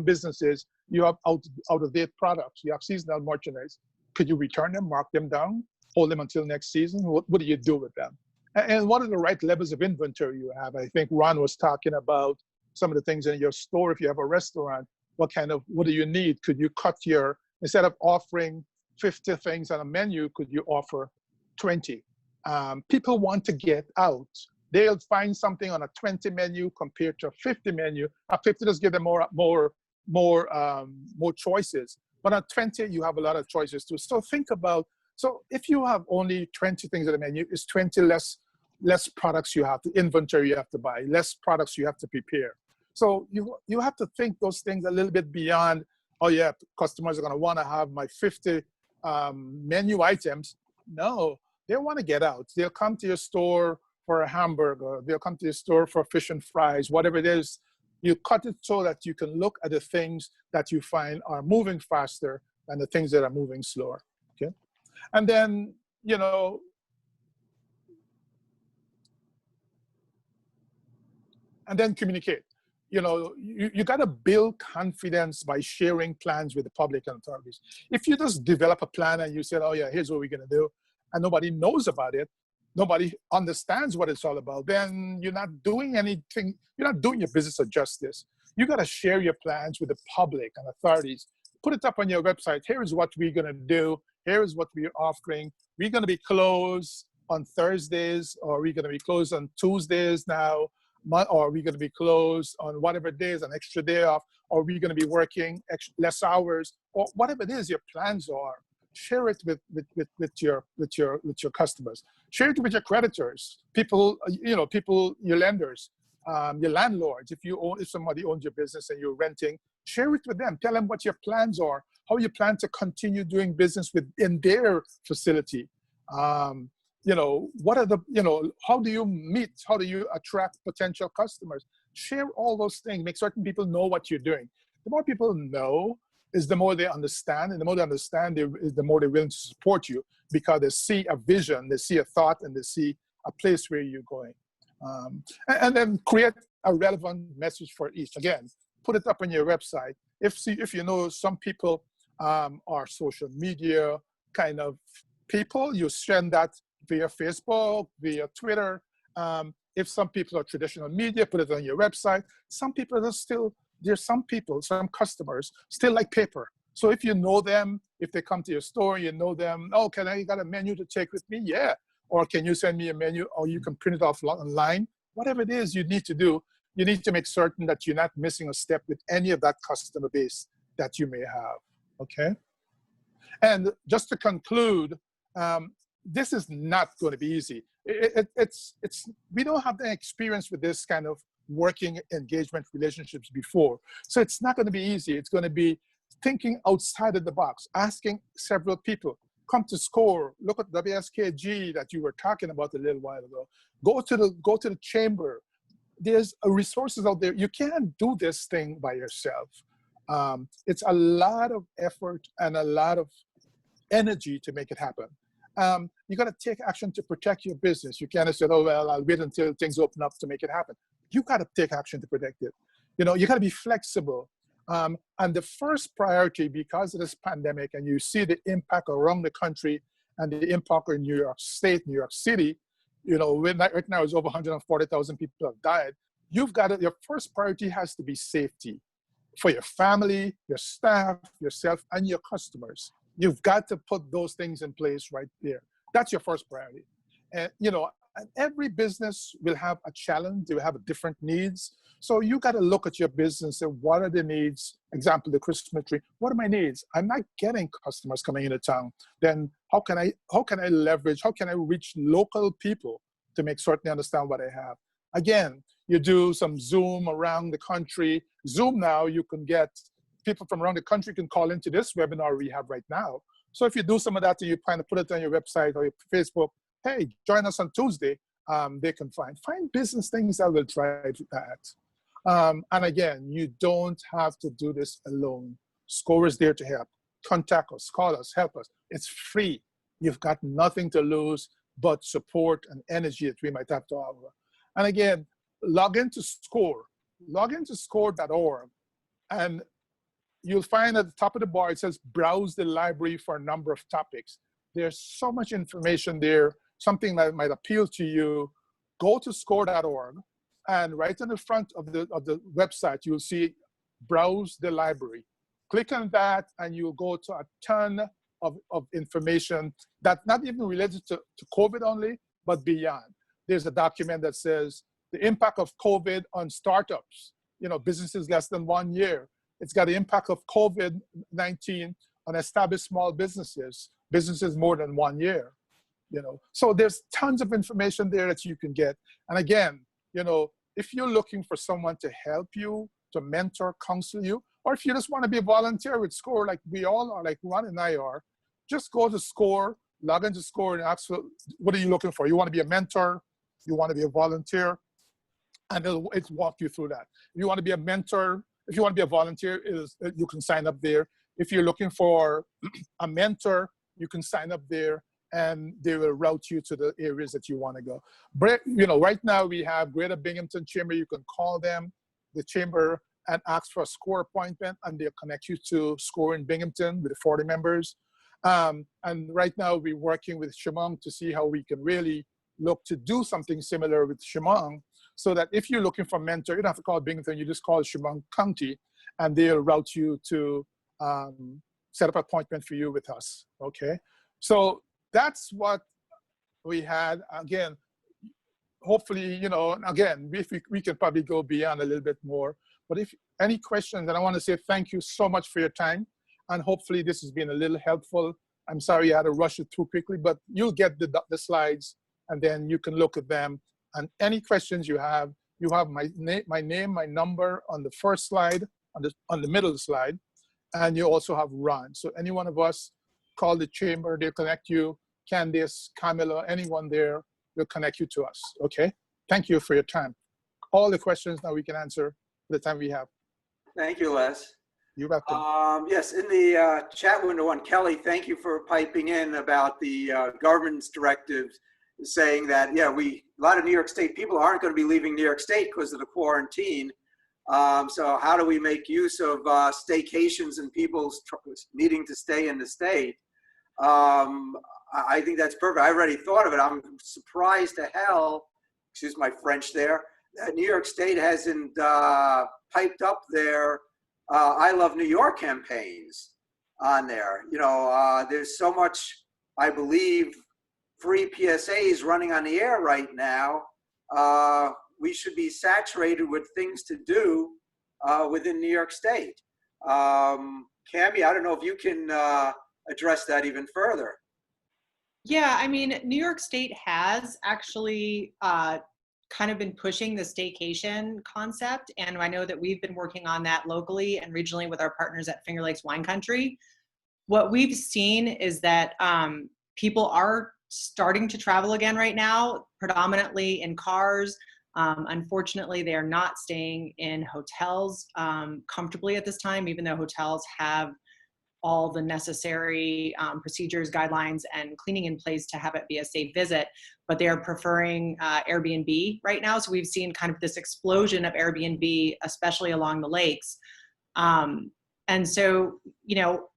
businesses, you have out of date products, you have seasonal merchandise. Could you return them, mark them down, hold them until next season? What do you do with them? And what are the right levels of inventory you have? I think Ron was talking about some of the things in your store. If you have a restaurant, what do you need? Could you cut instead of offering 50 things on a menu, could you offer 20? People want to get out. They'll find something on a 20 menu compared to a 50 menu. A 50 does give them more choices. But on 20, you have a lot of choices too. So think about, if you have only 20 things on the menu, it's 20 less products you have to inventory you have to buy, less products you have to prepare. So you have to think those things a little bit beyond, oh yeah, customers are going to want to have my 50 menu items. No, they want to get out. They'll come to your store for a hamburger. They'll come to your store for fish and fries, whatever it is. You cut it so that you can look at the things that you find are moving faster than the things that are moving slower. Okay, and then communicate. You got to build confidence by sharing plans with the public and authorities. If you just develop a plan and you said, oh yeah, here's what we're going to do, and nobody knows about it, nobody understands what it's all about, then you're not doing anything, you're not doing your business a justice. You got to share your plans with the public and authorities. Put it up on your website. Here is what we're going to do. Here is what we're offering. We're going to be closed on Thursdays, or we're going to be closed on Tuesdays now, or we're going to be closed on whatever days, an extra day off, or we're going to be working less hours, or whatever it is your plans are. Share it with your customers. Share it with your creditors, people, your lenders, your landlords. If somebody owns your business and you're renting, share it with them. Tell them what your plans are, how you plan to continue doing business in their facility. What are how do you meet? How do you attract potential customers? Share all those things. Make certain people know what you're doing. The more people know, is the more they understand, and the more they understand, the more they're willing to support you because they see a vision, they see a thought, and they see a place where you're going. And then create a relevant message for each. Again, put it up on your website. If some people are social media kind of people, you send that via Facebook, via Twitter. If some people are traditional media, put it on your website. Some people some customers still like paper. So if you know them, if they come to your store, you know them, oh, you got a menu to take with me? Yeah. Or can you send me a menu, or you can print it off online? Whatever it is you need to do, you need to make certain that you're not missing a step with any of that customer base that you may have, okay? And just to conclude, this is not going to be easy. We don't have the experience with this kind of working engagement relationships before. So it's not going to be easy. It's going to be thinking outside of the box, asking several people, come to SCORE, look at WSKG that you were talking about a little while ago. Go to the chamber. There's resources out there. You can't do this thing by yourself. It's a lot of effort and a lot of energy to make it happen. You got to take action to protect your business. You can't say, oh, well, I'll wait until things open up to make it happen. You got to take action to protect it. You got to be flexible. And the first priority, because of this pandemic, and you see the impact around the country and the impact in New York State, New York City, right now it's over 140,000 people have died. Your first priority has to be safety for your family, your staff, yourself, and your customers. You've got to put those things in place right there. That's your first priority. And, and every business will have a challenge. They will have different needs. So you got to look at your business and what are the needs? Example, the Christmas tree. What are my needs? I'm not getting customers coming into town. Then how can I leverage? How can I reach local people to make certain they understand what I have? Again, you do some Zoom around the country. Zoom now, you can get people from around the country can call into this webinar we have right now. So if you do some of that and you kind of put it on your website or your Facebook, hey, join us on Tuesday, they can find business things that will drive that. And again, you don't have to do this alone. SCORE is there to help. Contact us, call us, help us. It's free. You've got nothing to lose but support and energy that we might have to offer. And again, log into SCORE. Log into score.org, and you'll find at the top of the bar, it says browse the library for a number of topics. There's so much information there, something that might appeal to you. Go to score.org, and right on the front of the website, you'll see browse the library. Click on that, and you'll go to a ton of information that's not even related to COVID only, but beyond. There's a document that says the impact of COVID on startups, businesses less than 1 year. It's got the impact of COVID-19 on established small businesses more than 1 year. So there's tons of information there that you can get. And again, if you're looking for someone to help you, to mentor, counsel you, or if you just want to be a volunteer with SCORE, like we all are, like Ron and I are, just go to SCORE, log into SCORE, and ask for, what are you looking for? You want to be a mentor? You want to be a volunteer? And it'll walk you through that. If you want to be a mentor, if you want to be a volunteer, you can sign up there. If you're looking for a mentor, you can sign up there, and they will route you to the areas that you want to go. But, right now we have Greater Binghamton Chamber. You can call them, the chamber, and ask for a SCORE appointment, and they'll connect you to SCORE in Binghamton with the 40 members. And right now we're working with Chemung to see how we can really look to do something similar with Chemung, so that if you're looking for a mentor, you don't have to call Binghamton, you just call Chemung County, and they'll route you to set up an appointment for you with us, okay? So that's what we had. Again, hopefully, again, we can probably go beyond a little bit more, but if any questions, and I want to say thank you so much for your time, and hopefully this has been a little helpful. I'm sorry I had to rush it too quickly, but you'll get the slides, and then you can look at them. And any questions you have my name, my number on the first slide, on the middle slide, and you also have Ron. So any one of us, call the chamber, they'll connect you. Candice, Camilla, anyone there will connect you to us, okay? Thank you for your time. All the questions now we can answer the time we have. Thank you, Les. You're welcome. Yes, in the chat window one, Kelly, thank you for piping in about the government's directives, saying that, yeah, a lot of New York State people aren't going to be leaving New York State because of the quarantine. So how do we make use of staycations and people's needing to stay in the state? I think that's perfect. I already thought of it. I'm surprised to hell, excuse my French there, that New York State hasn't piped up their I Love New York campaigns on there. There's so much, I believe, free PSAs running on the air right now. We should be saturated with things to do within New York State. Cammie, I don't know if you can address that even further. Yeah, I mean, New York State has actually kind of been pushing the staycation concept, and I know that we've been working on that locally and regionally with our partners at Finger Lakes Wine Country. What we've seen is that people are starting to travel again right now, predominantly in cars. Unfortunately, they are not staying in hotels comfortably at this time, even though hotels have all the necessary procedures, guidelines, and cleaning in place to have it be a safe visit, but they are preferring Airbnb right now. So we've seen kind of this explosion of Airbnb, especially along the lakes. And so,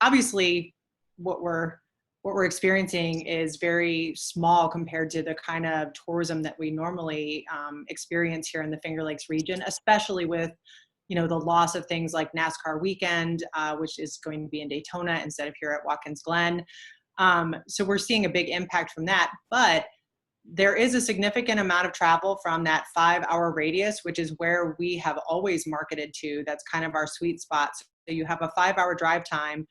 obviously what we're experiencing is very small compared to the kind of tourism that we normally experience here in the Finger Lakes region, especially with the loss of things like NASCAR weekend, which is going to be in Daytona instead of here at Watkins Glen. So we're seeing a big impact from that, but there is a significant amount of travel from that 5-hour radius, which is where we have always marketed to. That's kind of our sweet spot. So you have a 5-hour drive time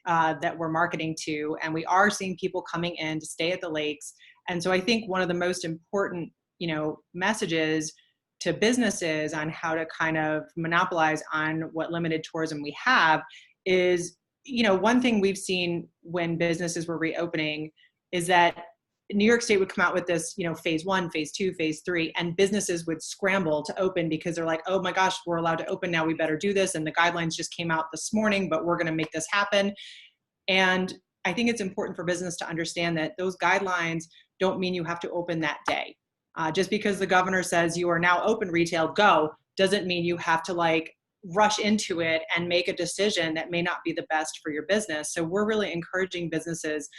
that we're marketing to, and we are seeing people coming in to stay at the lakes. And so I think one of the most important, messages to businesses on how to kind of monopolize on what limited tourism we have is, one thing we've seen when businesses were reopening is that New York State would come out with this, phase 1, phase 2, phase 3, and businesses would scramble to open because they're like, oh my gosh, we're allowed to open now, we better do this. And the guidelines just came out this morning, but we're going to make this happen. And I think it's important for business to understand that those guidelines don't mean you have to open that day. Just because the governor says you are now open retail, go, doesn't mean you have to rush into it and make a decision that may not be the best for your business. So we're really encouraging businesses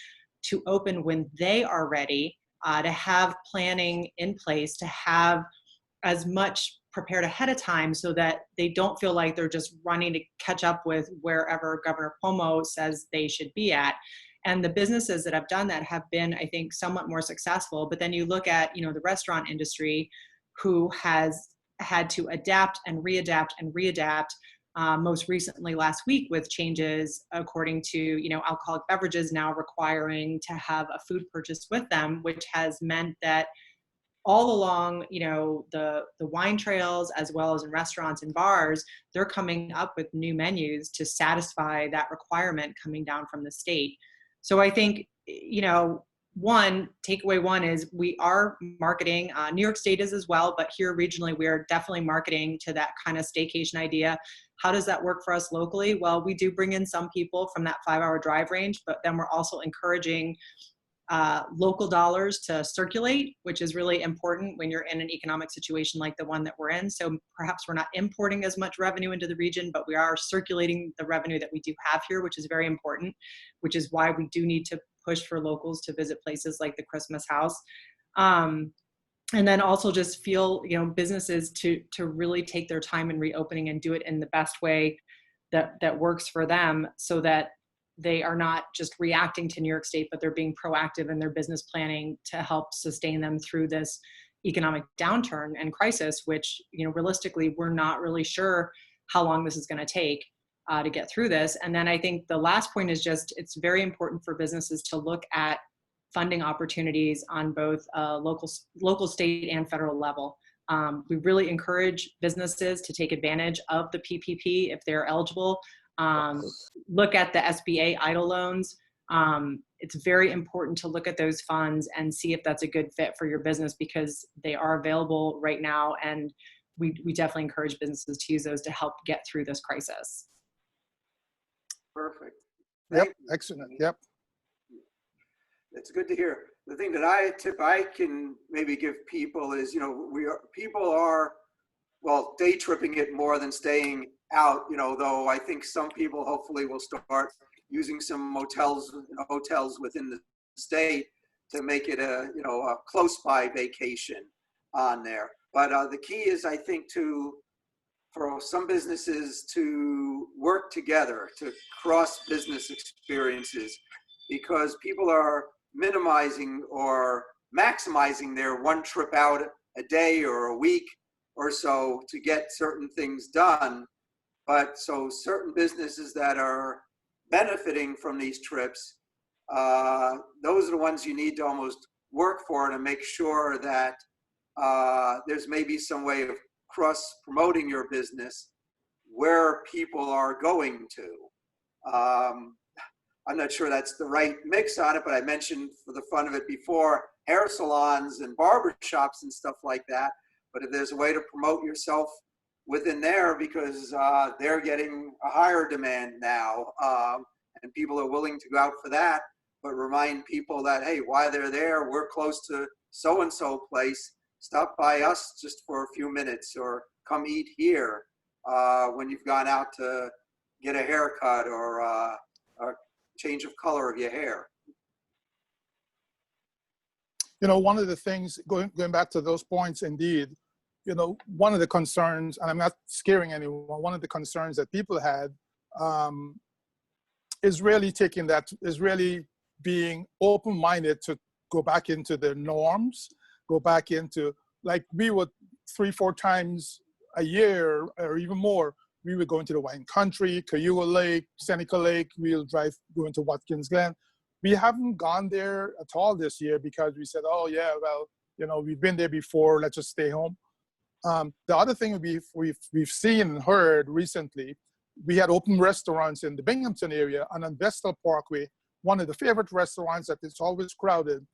to open when they are ready, to have planning in place, to have as much prepared ahead of time so that they don't feel like they're just running to catch up with wherever Governor Cuomo says they should be at. And the businesses that have done that have been, I think, somewhat more successful. But then you look at, the restaurant industry, who has had to adapt and readapt and readapt. Most recently last week with changes according to, alcoholic beverages now requiring to have a food purchase with them, which has meant that all along, the wine trails, as well as in restaurants and bars, they're coming up with new menus to satisfy that requirement coming down from the state. So I think, takeaway one is we are marketing, New York State is as well, but here regionally, we are definitely marketing to that kind of staycation idea. How does that work for us locally? Well, we do bring in some people from that 5-hour drive range, but then we're also encouraging local dollars to circulate, which is really important when you're in an economic situation like the one that we're in. So perhaps we're not importing as much revenue into the region, but we are circulating the revenue that we do have here, which is very important, which is why we do need to push for locals to visit places like the Christmas house. And then also just feel, businesses to really take their time in reopening and do it in the best way that works for them, so that they are not just reacting to New York State, but they're being proactive in their business planning to help sustain them through this economic downturn and crisis, which, realistically, we're not really sure how long this is going to take to get through this. And then I think the last point is just, it's very important for businesses to look at funding opportunities on both local, state, and federal level. We really encourage businesses to take advantage of the PPP if they're eligible. Look at the SBA EIDL loans. It's very important to look at those funds and see if that's a good fit for your business, because they are available right now, and we definitely encourage businesses to use those to help get through this crisis. Perfect. Yep, excellent. Yep. It's good to hear. The thing that tip I can maybe give people is, people are, day tripping it more than staying out, though I think some people hopefully will start using some hotels within the state to make it a close by vacation on there. But the key is, I think, for some businesses to work together to cross business experiences, because people are minimizing or maximizing their one trip out a day or a week or so to get certain things done. But so certain businesses that are benefiting from these trips, those are the ones you need to almost work for to make sure that there's maybe some way of cross-promoting your business where people are going to. I'm not sure that's the right mix on it, but I mentioned for the fun of it before, hair salons and barber shops and stuff like that. But if there's a way to promote yourself within there, because they're getting a higher demand now, and people are willing to go out for that, but remind people that, hey, while they're there, we're close to so-and-so place, stop by us just for a few minutes, or come eat here when you've gone out to get a haircut or a change of color of your hair. You know, one of the things, going back to those points, indeed, you know, one of the concerns, and I'm not scaring anyone, one of the concerns that people had is really being open-minded to go back into the norms, go back into, like we would 3-4 times a year or even more, we would go into the wine country, Cayuga Lake, Seneca Lake, we'll go into Watkins Glen. We haven't gone there at all this year because we said, oh yeah, well, you know, we've been there before, let's just stay home. The other thing we've seen and heard recently, we had open restaurants in the Binghamton area and on Vestal Parkway. One of the favorite restaurants that is always crowded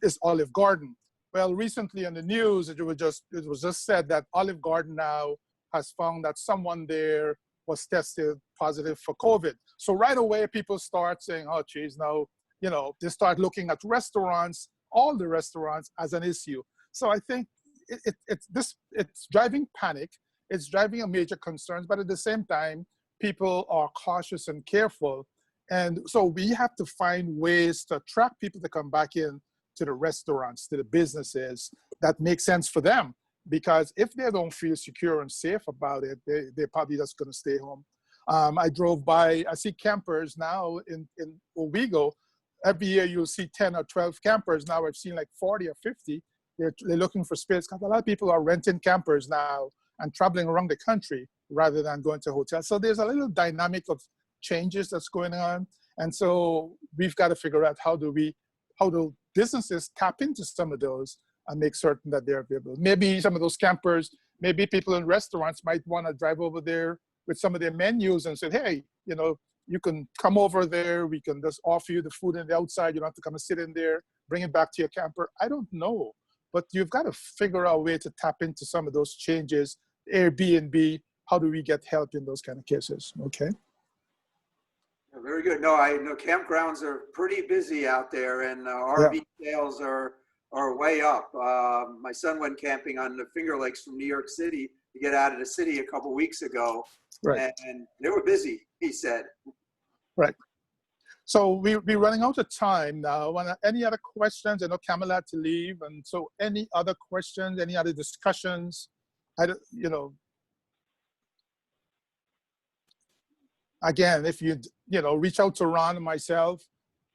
is Olive Garden. Well, recently in the news, it was just said that Olive Garden now has found that someone there was tested positive for COVID. So right away, people start saying, oh, geez, now, you know, they start looking at restaurants, all the restaurants, as an issue. So I think it's driving panic, it's driving a major concerns, but at the same time, people are cautious and careful. And so we have to find ways to attract people to come back in to the restaurants, to the businesses that make sense for them. Because if they don't feel secure and safe about it, they're probably just going to stay home. I drove by, I see campers now in Owego. Every year you'll see 10 or 12 campers. Now I've seen like 40 or 50. They're looking for space. A lot of people are renting campers now and traveling around the country rather than going to hotels. So there's a little dynamic of changes that's going on. And so we've got to figure out how do businesses tap into some of those and make certain that they're available. Maybe some of those campers, maybe people in restaurants might want to drive over there with some of their menus and say, hey, you know, you can come over there. We can just offer you the food on the outside. You don't have to come and sit in there, bring it back to your camper. I don't know, but you've got to figure out a way to tap into some of those changes. Airbnb, how do we get help in those kind of cases? Okay. Very good. No, I know campgrounds are pretty busy out there, and RV sales are way up. My son went camping on the Finger Lakes from New York City to get out of the city a couple weeks ago, right. And they were busy, he said. Right. So we're running out of time now. Any other questions? I know Kamala had to leave, and so any other questions, any other discussions? Again, if you reach out to Ron and myself,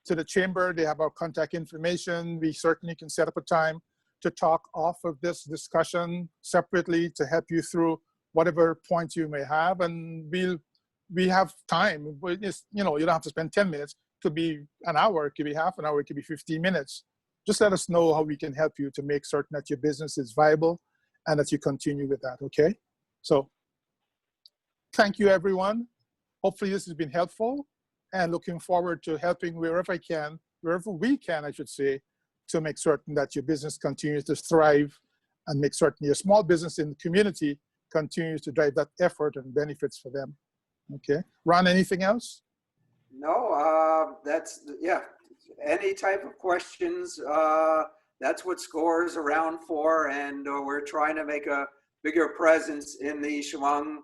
to the chamber, they have our contact information. We certainly can set up a time to talk off of this discussion separately to help you through whatever points you may have. And we have time. You don't have to spend 10 minutes. It could be an hour, it could be half an hour, it could be 15 minutes. Just let us know how we can help you to make certain that your business is viable and that you continue with that, okay? So thank you, everyone. Hopefully this has been helpful, and looking forward to helping wherever we can, I should say, to make certain that your business continues to thrive and make certain your small business in the community continues to drive that effort and benefits for them. Okay. Ron, anything else? No, any type of questions, that's what SCORE is around for, and we're trying to make a bigger presence in the Chemung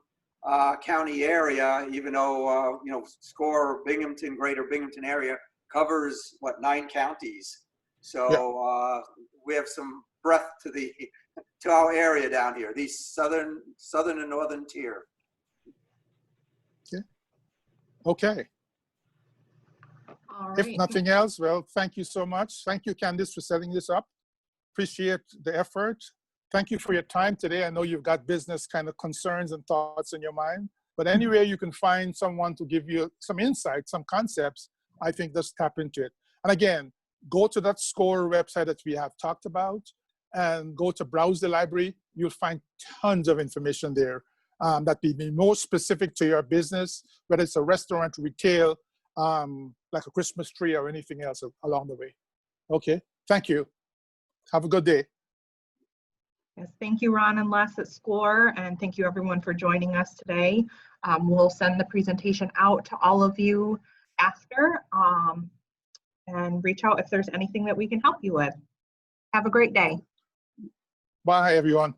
County area, even though SCORE Binghamton, Greater Binghamton area covers 9 counties. So we have some breadth to our area down here, the southern and northern tier. Okay. All right. If nothing else, well, thank you so much. Thank you, Candice, for setting this up. Appreciate the effort. Thank you for your time today. I know you've got business kind of concerns and thoughts in your mind, but anywhere you can find someone to give you some insights, some concepts, I think just tap into it. And again, go to that SCORE website that we have talked about and go to Browse the Library. You'll find tons of information there that will be more specific to your business, whether it's a restaurant, retail, like a Christmas tree or anything else along the way. Okay, thank you. Have a good day. Yes, thank you, Ron and Les at SCORE, and thank you everyone for joining us today. We'll send the presentation out to all of you after, and reach out if there's anything that we can help you with. Have a great day. Bye, everyone.